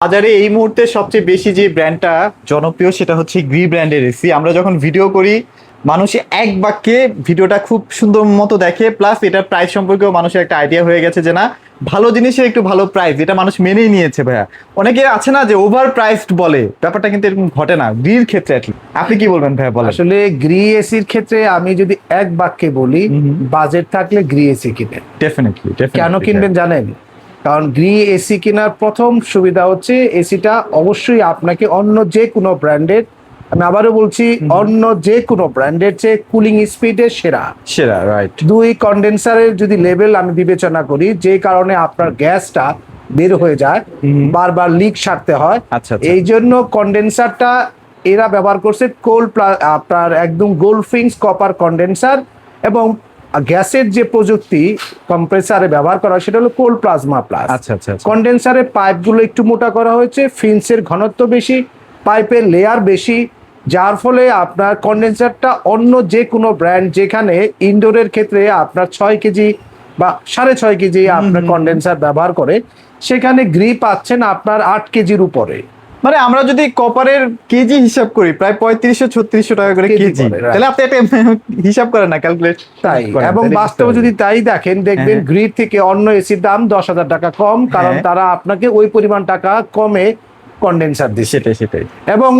বাজারে এই মুহূর্তে সবচেয়ে বেশি যে ব্র্যান্ডটা জনপ্রিয় সেটা হচ্ছে গ্রি ব্র্যান্ডের এসি। আমরা যখন ভিডিও করি মানুষ এক বাক্যে ভিডিওটা খুব সুন্দর মতো দেখে, প্লাস এটার প্রাইস সম্পর্কেও মানুষের একটা আইডিয়া হয়ে গেছে যে না, ভালো জিনিসের একটু ভালো প্রাইস, এটা মানুষ মেনেই নিয়েছে ভাইয়া। অনেকে আছে না যে ওভার প্রাইসড বলে, ব্যাপারটা কিন্তু এরকম ঘটে না গ্রির ক্ষেত্রে। আপনি কি বলবেন ভাইয়া, বলেন। আসলে গ্রি এসির ক্ষেত্রে আমি যদি এক বাক্যে বলি, বাজেট থাকলে গ্রি এসি কিনেন। ডেফিনেটলি। কেন কিনবেন জানেন? কারণ গ্রি এসি কেনার প্রথম সুবিধা হচ্ছে এসিটা অবশ্যই আপনাকে অন্য যে কোনো ব্র্যান্ডের, আমি আবারও বলছি, অন্য যে কোনো ব্র্যান্ডের চেয়ে কুলিং স্পিডে সেরা। সেরা, রাইট। দুই, কন্ডেন্সারের যদি লেভেল আমি বিবেচনা করি, যে কারণে আপনার গ্যাসটা বের হয়ে যায়, বারবার লিক সারতে হয়, আচ্ছা, আচ্ছা। এই জন্য কন্ডেন্সারটা এরা ব্যবহার করছে আপনার একদম গোল্ডফিংস কপার কন্ডেন্সার। এবং গ্যাসের যে প্রযুক্তি কম্প্রেসারে ব্যবহার করা হয় সেটা হলো কোল্ড প্লাজমা প্লাস। আচ্ছা, আচ্ছা, আচ্ছা। কন্ডেন্সারের পাইপগুলো একটু মোটা করা হয়েছে, ফিন্সের ঘনত্ব বেশি, পাইপের লেয়ার বেশি, যার ফলে আপনার কন্ডেন্সারটা অন্য যে কোনো ব্র্যান্ড, যেখানে ইনডোরের ক্ষেত্রে আপনার 6 কেজি বা 6.5 কেজি আপনার কন্ডেন্সার ব্যবহার করে, সেখানে গ্রি পাচ্ছেন আপনার 8 কেজির উপরে। মানে আমরা যদি কপারের কেজি হিসাব করি প্রায় 3500-3600 টাকা করে কেজি কেজি, পড়ে, right. তাহলে আপনি একটা হিসাব করেন না, ক্যালকুলেট তাই, এবং বাস্তবে যদি তাই দেখেন, দেখবেন হ্যাঁ। গ্রিড থেকে অন্য এসির দাম 10,000 টাকা কম, কারণ হ্যাঁ। তারা আপনাকে ওই পরিমাণ টাকা কমে কন্ডেন্সার দিচ্ছে। সেটাই। এবং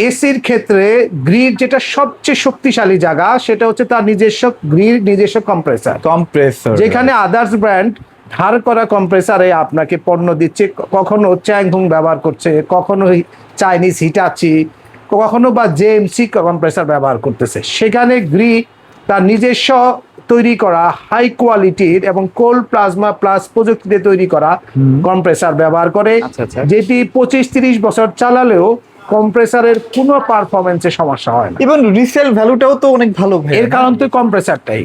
এসির ক্ষেত্রে গ্রিড যেটা সবচেয়ে শক্তিশালী জায়গা, সেটা হচ্ছে তার নিজস্ব গ্রিড, নিজস্ব কম্প্রেসার। যেখানে আদার্স ব্র্যান্ড ধার করা কম্প্রেসারে আপনাকে পণ্য দিচ্ছে, কখনো চ্যাংহুং ব্যবহার করছে, কখনো চাইনিজ হিটাচি, কখনো বা জেএমসি কম্প্রেসার ব্যবহার করতেছে। সেখানে গ্রি তার নিজস্ব তৈরি করা হাই কোয়ালিটির এবং কোল্ড প্লাজমা প্লাস প্রযুক্তিতে তৈরি করা কম্প্রেসার ব্যবহার করে, আচ্ছা, আচ্ছা। যেটি 25-30 বছর চালালেও কম্প্রেসারের কোনো পারফরমেন্সে সমস্যা হয় না। ইভেন রিসেল ভ্যালুটাও তো অনেক ভালো ভাই। এর কারণ তো কম্প্রেসারটাই,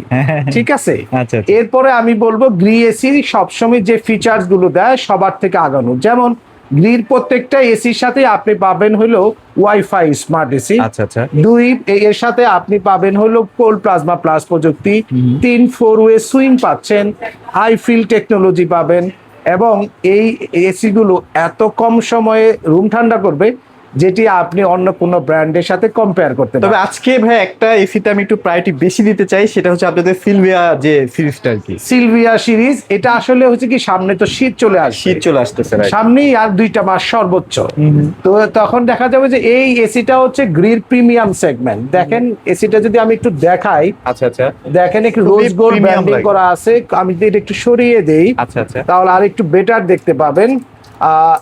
ঠিক আছে। আচ্ছা। এরপরে আমি বলবো গ্রি এসি সবসময় যে ফিচার্স গুলো দেয় সবার থেকে আগানো, যেমন গ্রির প্রত্যেকটা এসির সাথে আপনি পাবেন হলো ওয়াইফাই স্মার্ট এসি। আচ্ছা। দুই, এর সাথে আপনি পাবেন হলো কোল্ড প্লাজমা প্লাস প্রযুক্তি। তিন, 4-ওয়ে সুইং পাচ্ছেন, হাই ফিল টেকনোলজি পাবেন, এবং এই এসি গুলো এত কম সময়ে রুম ঠান্ডা করবে, যেটি আপনি অন্য কোনো ব্র্যান্ডের সাথে কম্পেয়ার করতে তবে পারবেন। আজকে ভাই একটা এসিতে আমি একটু প্রায়োরিটি বেশি দিতে চাই, সেটা হচ্ছে আপনাদের সিলভিয়া যে সিরিজটা আর কি। সিলভিয়া সিরিজ, এটা আসলে হচ্ছে কি, সামনে তো শীত চলে আসছে, শীত চলে আসতেছে, right? সামনেই আর 2টা মাস সর্বোচ্চ। তো তখন দেখা যাবে যে এই এসিটা হচ্ছে গ্রির প্রিমিয়াম সেগমেন্ট। দেখেন এসিটা যদি আমি একটু দেখাই, আচ্ছা। দেখেন একটু খুবই রোজ গোল্ড premium ব্র্যান্ডিং লাগে। করা আছে। আমি যদি এটা একটু সরিয়ে দেই, আচ্ছা। তাহলে আর একটু বেটার দেখতে পাবেন।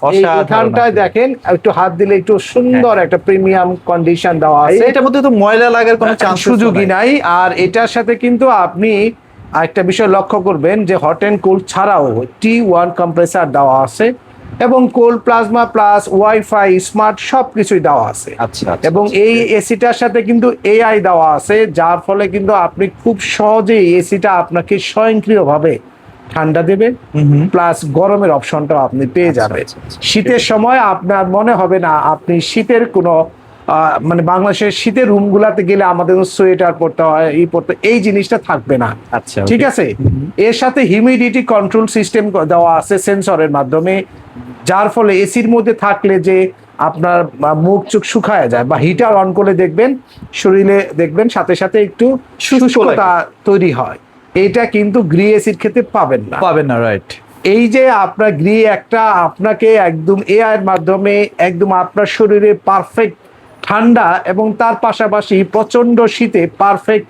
অসাধারণ এখানটায় আসলে। দেখেন একটু হাত দিলে একটু সুন্দর একটা প্রিমিয়াম কন্ডিশন দেওয়া আছে, এটার মধ্যে তো ময়লা লাগার কোনো চান্স সুযোগই নাই। আর এটার সাথে কিন্তু আপনি আরেকটা বিষয় লক্ষ্য করবেন যে হট এন্ড কোল্ড ছাড়াও T1 কম্প্রেসার দেওয়া আছে, এবং cold plasma plus WiFi smart সবকিছুই দেওয়া আছে। আচ্ছা। এবং এই এসিটার সাথে কিন্তু এআই দেওয়া আছে, যার ফলে কিন্তু আপনি খুব সহজেই এসিটা আপনাকে স্বয়ংক্রিয়ভাবে ঠান্ডা দেবে, প্লাস গরমের অপশনটাও আপনি পেয়ে যাবেন। শীতের সময় আপনার মনে হবে না আপনি শীতের কোনো মানে বাংলাদেশের শীতের রুমগুলাতে গেলে আমাদের সোয়েটার পরতে হয়, এই জিনিসটা থাকবে না। আচ্ছা, ঠিক আছে। এর সাথে হিউমিডিটি কন্ট্রোল সিস্টেম দেওয়া আছে সেন্সরের মাধ্যমে, যার ফলে এসির মধ্যে থাকলে যে আপনার মুখ চোখ শুকায় যায়, বা হিটার অন করে দেখবেন শরীরে দেখবেন সাথে সাথে একটু শুষ্কতা তৈরি হয়, এটা কিন্তু গ্রি এসির ক্ষেত্রে পাবেন না, রাইট। এই যে আপনার গ্রি একটা আপনাকে একদম এআই এর মাধ্যমে একদম আপনার শরীরে পারফেক্ট ঠান্ডা, এবং তার পাশাপাশি প্রচন্ড শীতে পারফেক্ট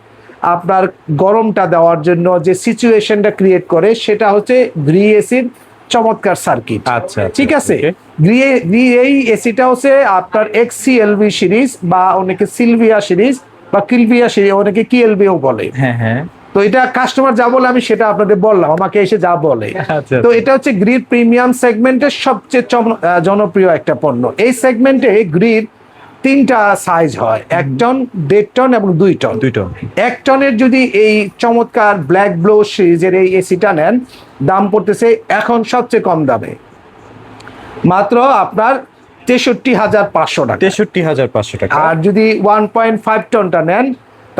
আপনার গরমটা দেওয়ার জন্য যে সিচুয়েশনটা ক্রিয়েট করে, সেটা হচ্ছে গ্রি এসির চমৎকার সার্কিট। আচ্ছা, ঠিক আছে। এই এসিটা হচ্ছে আপনার XCLV সিরিজ, বা অনেকে সিলভিয়া সিরিজ বা কিলভিয়া সিরিজ, অনেকে কিএলভিও বলে। হ্যাঁ। তো এটা কাস্টমার যা বলে আমি সেটা আপনাদের বললাম, আমাকে এসে যা বলে। আচ্ছা। তো এটা হচ্ছে গ্রিড প্রিমিয়াম সেগমেন্টের সবচেয়ে জনপ্রিয় একটা পণ্য। এই সেগমেন্টে গ্রিড 3টা সাইজ হয়, 1 টন, 1.5 টন এবং 2 টন। 2 টন। 1 টনের যদি এই চমৎকার ব্ল্যাক ব্লো সিরিজের এই এসিটা নেন, দাম পড়তেছে এখন সবচেয়ে কম দামে মাত্র আপনার 63,500 টাকা। 63,500 টাকা। আর যদি 1.5 টনটা নেন,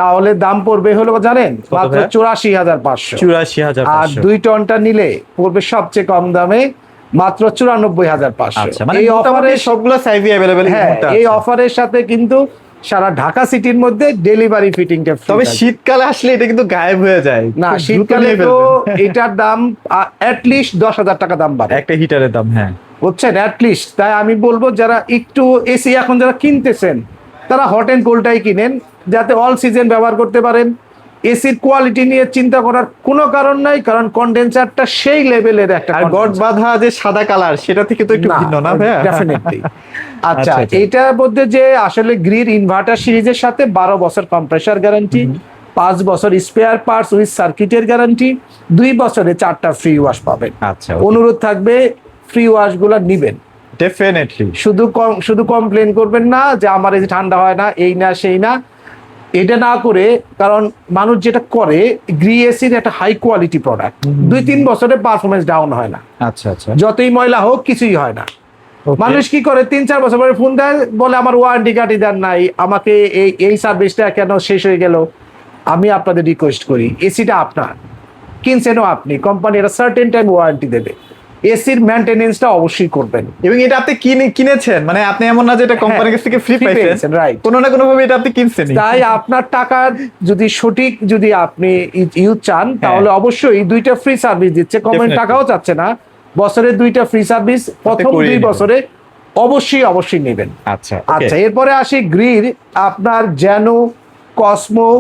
তাহলে দাম পড়বে হলো জানেন, মাত্র 84,500। 84,500। আর 2 টনটা নিলে পড়বে সবচেয়ে কম দামে মাত্র 94,500। আচ্ছা, মানে এই মোটামুটি অফারে সবগুলো সাইজই अवेलेबल হ্যাঁ, এই অফারের সাথে কিন্তু সারা ঢাকা সিটির মধ্যে ডেলিভারি ফিটিংটা ফ্রি। তবে শীতকালে আসলে এটা কিন্তু গায়েব হয়ে যায়, না, খুব দ্রুত শীতকালে নিয়ে তো ফেলবেন। এটার দাম অ্যাটলিস্ট 10,000 টাকা দাম বাড়ে একটা হিটারের দাম, হ্যাঁ বুঝছেন, অ্যাটলিস্ট। তাই আমি বলবো যারা একটু এসি এখন যারা কিনতেছেন তারা হট অ্যান্ড কোল্ডটাই কিনেন, যাতে অল সিজন ব্যবহার করতে পারেন। এসির কোয়ালিটি নিয়ে চিন্তা করার কোনো কারণ নাই, কারণ কন্ডেন্সারটা সেই লেভেলের একটা আর গড বাঁধা যে সাদা কালার সেটা থেকে তো একটু ভিন্ন না ভাইয়া? ডেফিনেটলি। আচ্ছা, আচ্ছা। এইটার মধ্যে যে আসলে গ্রিড ইনভার্টার সিরিজের সাথে 12 বছর কম্প্রেসার গ্যারান্টি, 5 বছর স্পেয়ার পার্টস উইথ সার্কিটের গ্যারান্টি, 2 বছরে 4টা ফ্রি ওয়াশ পাবেন। আচ্ছা, অনুরোধ থাকবে ফ্রি ওয়াশ গুলা নিবেন ডেফিনেটলি। শুধু কমপ্লেন করবেন না যে আমার এই যে ঠান্ডা হয় না, এই না সেই না, এটা না করে। কারণ মানুষ যেটা করে, গ্রি এসির একটা হাই কোয়ালিটি প্রোডাক্ট, 2-3 বছরে পারফরমেন্স ডাউন হয় না, আচ্ছা আচ্ছা, যতই ময়লা হোক কিছুই হয় না। Okay. মানুষ কি করে 3-4 বছর পরে ফোন দেয়, বলে আমার ওয়ারেন্টি কার্ডই দেন নাই, আমাকে এই সার্ভিসটা কেন শেষ হয়ে গেল। আমি আপনাদের রিকোয়েস্ট করি, এসিটা আপনার, কিনছেনও আপনি, কোম্পানি একটা সার্টেন টাইম ওয়ারেন্টি দেবে, এসির মেইনটেনেন্সটা অবশ্যই করবেন। এবং এটা আপনি কিনেছেন, মানে আপনি এমন না যে এটা কোম্পানির কাছ থেকে ফ্রি free পাইছেন, পেয়েছেন, right। কোনো না কোনো ভাবে এটা আপনি কিনছেন। তাই আপনার টাকার যদি সঠিক যদি আপনি ইউজ চান, তাহলে অবশ্যই 2টা ফ্রি সার্ভিস দিচ্ছে, কোম্পানি Definitely। টাকাও চাচ্ছে না, বছরে 2টা ফ্রি সার্ভিস প্রথম করিয়ে 2 নেবেন। বছরে অবশ্যই নেবেন। আচ্ছা আচ্ছা, এরপরে আসি গ্রির আপনার জেনো, কসমো,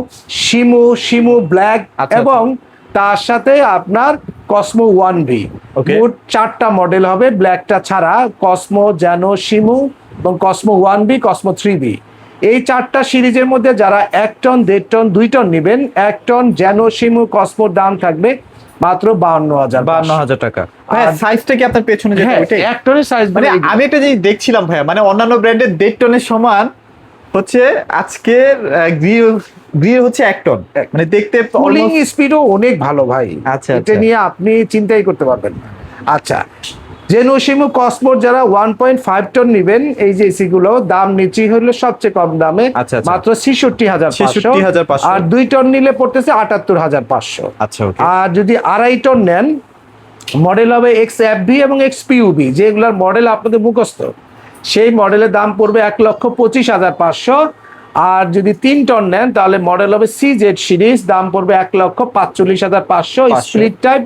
শিমু ব্ল্যাক আচ্ছা, এবং তার সাথে আপনার কসমো 1V, Okay। মোট 4টা মডেল হবে ব্ল্যাকটা ছাড়া, কসমো, জেনো, শিমু এবং কসমো 1V, কসমো 3V। এই 4টা সিরিজের মধ্যে যারা 1 টন, 1.5 টন, 2 টন নেবেন, 1 টন জেনো, শিমু, কসমোর দাম থাকবে মাত্র 52,000 টাকা। ভাইয়া সাইজটা কি আপনার পেছনে যেটা হ্যাঁ, ওইটাই? 1 টনের সাইজ মানে আমি একটা জিনিস দেখছিলাম ভাইয়া, মানে অন্যান্য ব্র্যান্ডের 1.5 টনের সমান হচ্ছে আজকের গ্রির হচ্ছে 1 টন, মানে দেখতে কুলিং almost- স্পিডও অনেক ভালো ভাই। আচ্ছা, এটা আচ্ছা। নিয়ে আপনি চিন্তাই করতে পারবেন না। আচ্ছা, জেনোশিমু কসমোর যারা 1.5 টন নেবেন, এই যে এসি গুলো দাম নিচে হলো সবচেয়ে কম দামে, আচ্ছা, আচ্ছা। মাত্র 66,500, 66,500। আর 2 টন নিলে পড়তেছে 78,500। আচ্ছা, ওকে। আর যদি 2.5 টন নেন, মডেল হবে XFB এবং XPUB, যেগুলোর মডেল আপনাদের মুখস্থ, সেই মডেলের দাম পড়বে 1,25,500। আর যদি 3 টন নেন তাহলে মডেল হবে CZ সিরিজ, দাম পড়বে 1,45,500, স্প্লিট টাইপ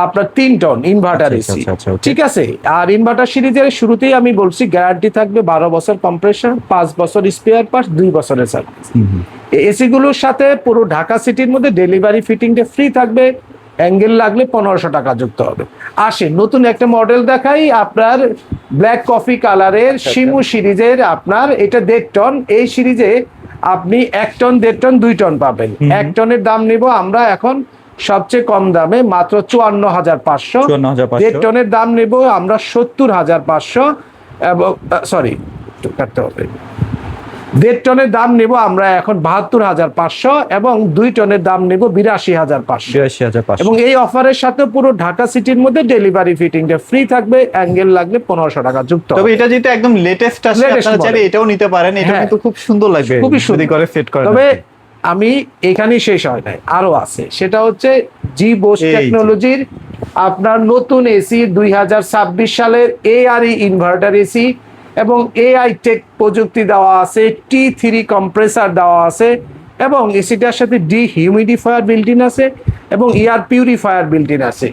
আপনার 3 টন ইনভার্টার আচ্ছা, এসি। আচ্ছা, আচ্ছা, okay। ঠিক আছে। আর ইনভার্টার সিরিজের শুরুতেই আমি বলছি গ্যারান্টি থাকবে 12 বছর কম্প্রেসর, 5 বছর স্পেয়ার পার্টস, 2 বছরের সার্ভিস। এসি গুলোর সাথে পুরো ঢাকা সিটির মধ্যে ডেলিভারি ফিটিংটা ফ্রি থাকবে, অ্যাঙ্গেল লাগলে 1500 টাকা যুক্ত হবে। আসেন নতুন একটা মডেল দেখাই, আপনার ব্ল্যাক কফি কালারের শিমু সিরিজের, আপনার এটা 1.5 টন। এই সিরিজে আপনি 1 টন, 1.5 টন, 2 টন পাবেন। 1 টনের দাম নিব আমরা এখন সবচেয়ে কম দামে মাত্র 54,500। 54,500। 1.5 টনের দাম নেব আমরা 70,500 এবং সরি কাটতে হবে, 1.5 টনের দাম নেব আমরা এখন 72,500 এবং 2 টনের দাম নেব 82,500। 82,500। এবং এই অফারের সাথে পুরো ঢাকা সিটির মধ্যে ডেলিভারি ফিটিংটা ফ্রি থাকবে, অ্যাঙ্গেল লাগলে 1500 টাকা যুক্ত। তবে এটা যেটা একদম লেটেস্ট আসছে, Latest আপনারা চাইলে model। এটাও নিতে পারেন, এটা হ্যাঁ। কিন্তু খুব সুন্দর লাগবে, খুবই সুন্দর যদি করে সেট করেন। তবে আমি এখানেই শেষ হয় নাই, আরো আছে। সেটা হচ্ছে জি বোস এই যে। টেকনোলজির আপনার নতুন এসি 2026 সালের ARE ইনভার্টার এসি, এবং AI টেক প্রযুক্তি দেওয়া আছে, T3 কম্প্রেসার দেওয়া আছে, এবং এসিটার সাথে ডিহিউমিডিফায়ার বিল্ট ইন আছে এবং এয়ার পিউরিফায়ার বিল্ট ইন আছে।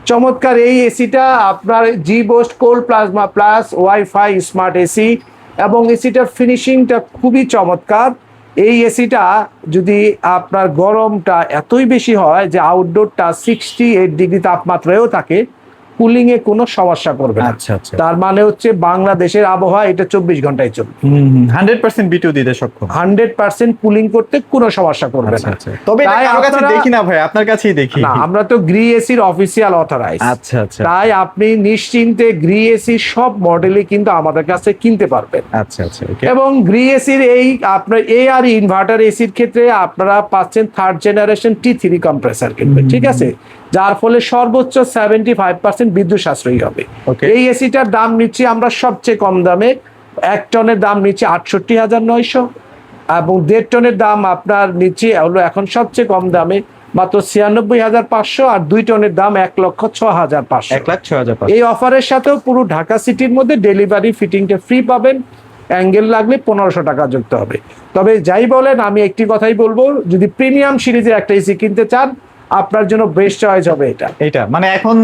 চমৎকার এই এসিটা আপনার G boost cold plasma plus WiFi smart AC, এবং এসিটার ফিনিশিংটা খুবই চমৎকার। এই এসিটা যদি আপনার গরমটা এতই বেশি হয় যে আউটডোরটা 68 ডিগ্রি তাপমাত্রায়ও থাকে, কুলিং এ কোনো সমস্যা করবে না। আচ্ছা, আচ্ছা। তার মানে হচ্ছে বাংলাদেশের আবহাওয়া এটা 24 ঘন্টায় চলবে, 100% বিটু দিতে সক্ষম। 100% কুলিং করতে কোনো সমস্যা করবে আচ্ছা, না। আচ্ছা। তবে এটা তাই কারো কাছে আপনারা- দেখি না ভাই, আপনার কাছেই দেখি। না, আমরা তো গ্রি এসির অফিসিয়াল অথরাইজ। আচ্ছা, আচ্ছা। তাই আপনি নিশ্চিন্তে গ্রি এসি সব মডেলই কিন্তু আমাদের কাছে কিনতে পারবেন। আচ্ছা, আচ্ছা, ওকে। এবং গ্রি এসির এই আপনার ARE ইনভার্টার এসির ক্ষেত্রে আপনারা পাচ্ছেন 3rd জেনারেশন T3 কম্প্রেসার কিনবেন, ঠিক আছে, যার ফলে সর্বোচ্চ 75% বিদ্যুৎ সাশ্রয়ী হবে। Okay। এই এসিটার দাম নিচ্ছি আমরা সবচেয়ে কম দামে, 1 টনের দাম নিচ্ছি 68,900 এবং 1.5 টনের দাম আপনার নিচ্ছি হলো এখন সবচেয়ে কম দামে মাত্র 96,500, আর 2 টনের দাম 1,06,500। 1,06,500। এই অফারের সাথেও পুরো ঢাকা সিটির মধ্যে ডেলিভারি ফিটিংটা ফ্রি পাবেন, অ্যাঙ্গেল লাগলে 1500 টাকা যুক্ত হবে। তবে যাই বলেন, আমি একটি কথাই বলবো, যদি প্রিমিয়াম সিরিজের একটা এসি কিনতে চান, আপনার জন্য বেস্ট চয়েস হবে এটা মানে এখন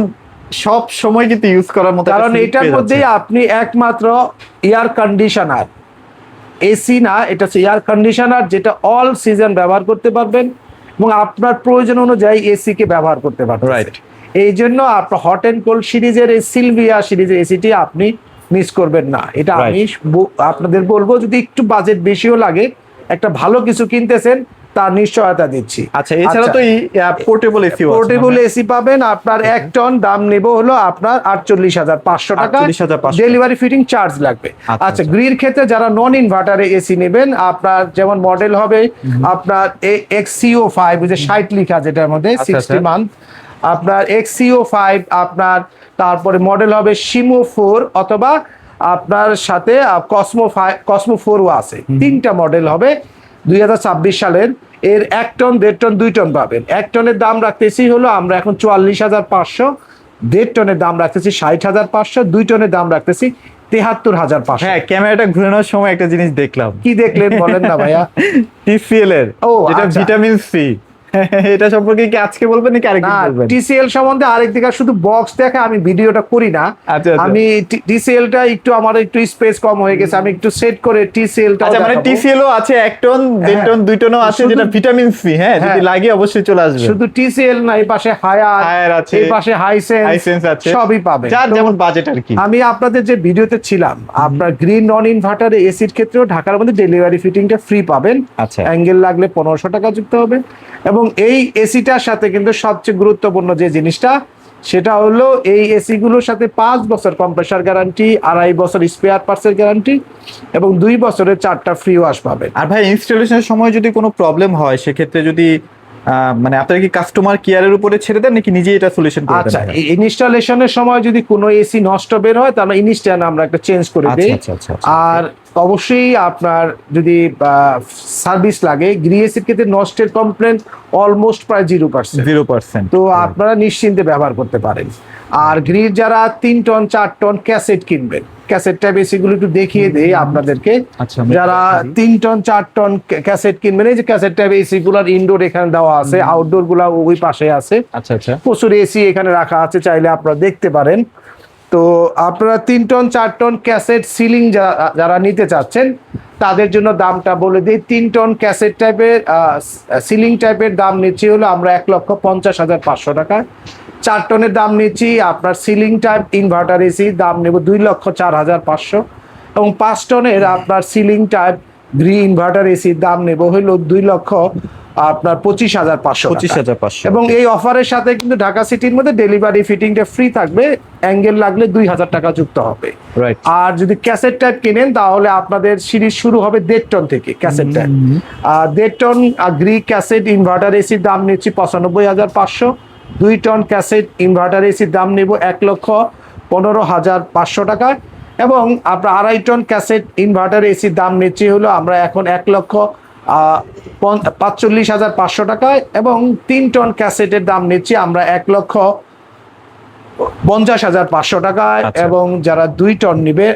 সব সময় কিন্তু ইউজ করার মতো, কারণ এটার মধ্যে আপনি একমাত্র এয়ার কন্ডিশনার, এসি না, এটা হচ্ছে এয়ার কন্ডিশনার, যেটা অল সিজন ব্যবহার করতে পারবেন এবং আপনার প্রয়োজন অনুযায়ী এসি কে ব্যবহার করতে পারবেন। রাইট। এই জন্য আপনার হট অ্যান্ড কোল্ড সিরিজের এই সিলভিয়া সিরিজের এসিটি আপনি মিস করবেন না। এটা আমি আপনাদের বলবো, যদি একটু বাজেট বেশিও লাগে, একটা ভালো কিছু কিনতেছেন, তার নিশ্চয়তা দিচ্ছি। আচ্ছা, এছাড়া তো পোর্টেবল এসি, পোর্টেবল এসি পাবেন। আপনার 1 টন দাম নেব হলো আপনার 48,500 টাকা, ডেলিভারি ফিটিং চার্জ লাগবে। আচ্ছা, গ্রির ক্ষেত্রে যারা নন ইনভার্টারে এসি নেবেন, আপনার যেমন মডেল হবে আপনার XCO5, যে 60 লিখা, যেটার মধ্যে 60 মান্থ, আপনার XCO5, আপনার তারপরে মডেল হবে শিমো 4, অথবা আপনার সাথে কসমো 4ও আছে। 3টা মডেল হবে 2026 সালের। এর 1 টন, 1.5 টন, 2 টন পাবেন। 1 টনের দাম রাখতেছি হলো আমরা এখন 44,500, 1.5 টনের দাম রাখতেছি 60,500, 2 টনের দাম রাখতেছি 73,500। হ্যাঁ, ক্যামেরাটা ঘোরানোর সময় একটা জিনিস দেখলাম। কি দেখলেন বলেন না ভাইয়া? TCL এর, যেটা ভিটামিন সি, এটা সম্পর্কে কি আজকে বলবেন নাকি আরেকদিন বলবেন? TCL সম্বন্ধে আরেকদিকে শুধু বক্স দেখে আমি ভিডিওটা করি না। আমি TCLটা একটু, আমার একটু স্পেস কম হয়ে গেছে, আমি একটু সেট করে TCLটা, আচ্ছা, মানে TCLও আছে 1 টন, 1.5 টন, 2 টনও আছে, যেটা ভিটামিন সি। হ্যাঁ, যদি লাগে অবশ্যই চলে আসবে। শুধু TCL না, এই পাশে হায়ার আছে, এই পাশে হাইসেন্স আছে, সবই পাবে, যার যেমন বাজেট আর কি। আমি আপনাদের যে ভিডিওতে ছিলাম, আপনার গ্রিন নন ইনভার্টারে এসির ক্ষেত্রেও ঢাকার মধ্যে ডেলিভারি ফিটিংটা ফ্রি পাবেন। আচ্ছা, অ্যাঙ্গেল লাগলে 1500 টাকা যুক্ত হবে। এবং এই এসিটার সাথে কিন্তু সবচেয়ে গুরুত্বপূর্ণ যে জিনিসটা, সেটা হলো এই এসি গুলোর সাথে 5 বছর কম্প্রেসার গ্যারান্টি, 2.5 বছর স্পেয়ার পার্টসের গ্যারান্টি, এবং 2 বছরের 4টা ফ্রি ওয়াশ পাবেন। আর ভাই, ইনস্টলেশনের সময় যদি কোনো প্রবলেম হয়, সেক্ষেত্রে যদি মানে আপনারা কি কাস্টমার কেয়ারের উপরে ছেড়ে দেন নাকি নিজে এটা সলিউশন করে দেন? আচ্ছা, ইনস্টলেশনের সময় যদি কোনো এসি নষ্ট বের হয়, তাহলে ইনস্ট্যান্ট আমরা একটা চেঞ্জ করে দেই। আর অবশ্যই আপনার যদি সার্ভিস লাগে, গ্রি এসির ক্ষেত্রে নষ্টের কমপ্লেন অলমোস্ট প্রায় 0%। তো আপনারা নিশ্চিন্তে ব্যবহার করতে পারেন। আর গ্রির যারা 3 টন 4 টন ক্যাসেট কিনবেন, ক্যাসেট টাইপ এসি গুলো একটু দেখিয়ে দেই আপনাদেরকে। যারা 3 টন 4 টন ক্যাসেট কিনবেন, এই যে ক্যাসেট টাইপ এসি গুলার ইনডোর এখানে দেওয়া আছে, আউটডোর গুলা ওই পাশে আছে। প্রচুর এসি এখানে রাখা আছে, চাইলে আপনারা দেখতে পারেন। তো আপনারা 3 টন 4 টন ক্যাসেট সিলিং যারা নিতে চাচ্ছেন, তাদের জন্য দামটা বলে দিই। 3 টন ক্যাসেট টাইপের সিলিং টাইপের দাম নিচ্ছি হলো আমরা 1,50,500 টাকা। 4 টনের দাম নিচ্ছি আপনার সিলিং টাইপ ইনভার্টার এসি, দাম নেব 2,04,500। এবং 5 টনের আপনার সিলিং টাইপ গ্রি ইনভার্টার এসির দাম নেব হলো 2,25,500। এবং এই অফারের সাথে কিন্তু ঢাকা সিটির মধ্যে ডেলিভারি ফিটিংটা ফ্রি থাকবে, অ্যাঙ্গেল লাগলে 2,000 টাকা যুক্ত হবে। আর যদি ক্যাসেট টাইপ কিনেন, তাহলে আপনাদের সিরিজ শুরু হবে 1.5 টন থেকে ক্যাসেট টাইপ। 1.5 টন গ্রি ক্যাসেট ইনভার্টার এসির দাম নিচ্ছি 95,500। 2 টন ক্যাসেট ইনভার্টার এসির দাম নেব 1,15,500 টাকা। এবং আপনার 2.5 টন ক্যাসেট ইনভার্টার এসির দাম নিচ্ছি হলো আমরা এখন 1,45,500 টাকায়। এবং 3 টন ক্যাসেটের দাম নিচ্ছি আমরা 1,50,500 টাকায়। এবং যারা 2 টন নিবে,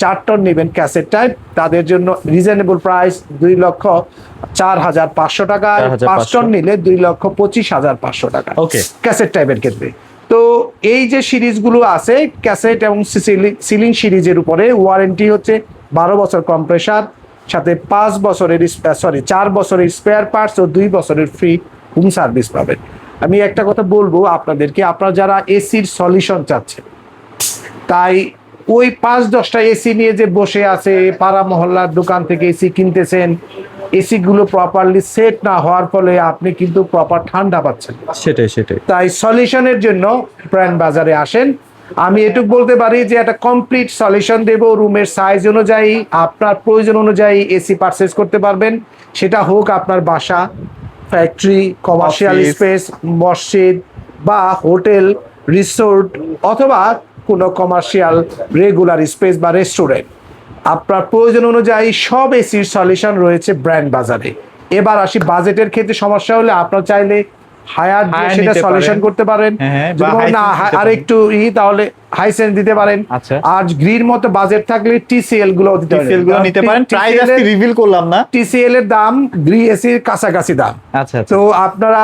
4 টন নেবেন ক্যাসেট টাইপ, তাদের জন্য রিজনেবল প্রাইস 2,04,500 টাকায়। 5 টন নিলে 2,25,500 টাকা ক্যাসেট টাইপের ক্ষেত্রে। তো এই যে সিরিজগুলো আছে ক্যাসেট এবং সিলিং সিরিজের উপরে, ওয়ারেন্টি হচ্ছে 12 বছর কম্প্রেসার, সাথে 4 বছরের স্পেয়ার পার্টস ও 2 বছরের ফ্রি হোম সার্ভিস পাবেন। আমি একটা কথা বলবো আপনাদেরকে, আপনারা যারা এসির সলিউশন চাচ্ছেন, তাই ওই 5-10টা এসি নিয়ে যে বসে আছে, পাড়া মহল্লার দোকান থেকে এসি কিনতেছেন, এসি গুলো প্রপারলি সেট না হওয়ার ফলে আপনি কিন্তু প্রপার ঠান্ডা পাচ্ছেন। সেটাই। তাই সলিউশনের জন্য ব্র্যান্ড বাজারে আসেন। আমি এটুকু বলতে পারি যে একটা কমপ্লিট সলিউশন দেব, রুমের সাইজ অনুযায়ী, আপনার প্রয়োজন অনুযায়ী এসি পারচেজ করতে পারবেন। সেটা হোক আপনার বাসা, ফ্যাক্টরি, কমার্শিয়াল স্পেস, মসজিদ বা হোটেল, রিসোর্ট, অথবা কোনো কমার্শিয়াল রেগুলার স্পেস বা রেস্টুরেন্ট। আপনার প্রয়োজন অনুযায়ী সব এসির সলিউশন রয়েছে ব্র্যান্ড বাজারে। এবার আসি বাজেটের ক্ষেত্রে সমস্যা হলে, আপনার চাইলে হায়ার দিয়ে Higher সেটা নিতে সলিউশন পারেন। করতে পারেন। হ্যাঁ, যদি বা বলেন না Hisense দিতে আর পারেন। একটু তাহলে হাইসেন্স দিতে পারেন। আচ্ছা। আর গ্রির মতো বাজেট থাকলে টিসিএল গুলো দিতে পারেন। TCL গুলো নিতে পারেন, প্রাইস আজকে রিভিল করলাম না। টিসিএল এর দাম গ্রি এসির কাছাকাছি দাম। আচ্ছা আচ্ছা। তো আপনারা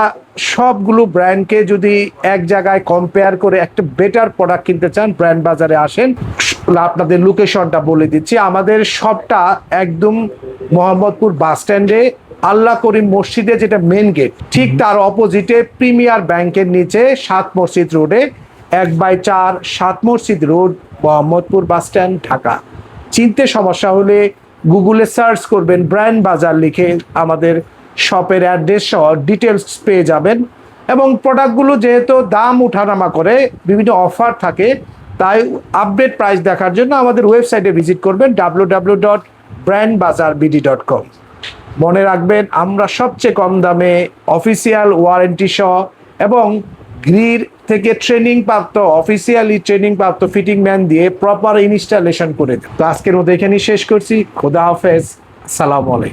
সবগুলো ব্র্যান্ডকে যদি এক জায়গায় কম্পেয়ার করে একটা বেটার প্রোডাক্ট কিনতে চান, ব্র্যান্ড বাজারে আসেন। আপনাদের লোকেশনটা বলে দিচ্ছি, আমাদের শপটা একদম মোহাম্মদপুর বাস স্ট্যান্ডে আল্লাহ করিম মসজিদে যেটা মেন গেট, ঠিক তার অপোজিটে প্রিমিয়ার ব্যাংকের নিচে 7 মসজিদ রোডে 1/4 7 মসজিদ road, Mohammadpur bus stand, Dhaka. চিনতে সমস্যা হলে গুগলে সার্চ করবেন ব্র্যান্ড বাজার লিখে, আমাদের শপের অ্যাড্রেস সহ ডিটেলস পেয়ে যাবেন। এবং প্রোডাক্টগুলো যেহেতু দাম উঠানামা করে, বিভিন্ন অফার থাকে, তাই আপডেট প্রাইস দেখার জন্য আমাদের ওয়েবসাইটে ভিজিট করবেন www.brandbazarbd.com। মনে রাখবেন, আমরা সবচেয়ে কম দামে অফিসিয়াল ওয়ারেন্টি সহ এবং গ্রির থেকে ট্রেনিং প্রাপ্ত, অফিসিয়ালি ট্রেনিং প্রাপ্ত ফিটিং ম্যান দিয়ে প্রপার ইনস্টলেশন করে দিই। তো আজকের মতো এখানেই শেষ করছি। খোদা হাফেজ, আসসালামু আলাইকুম।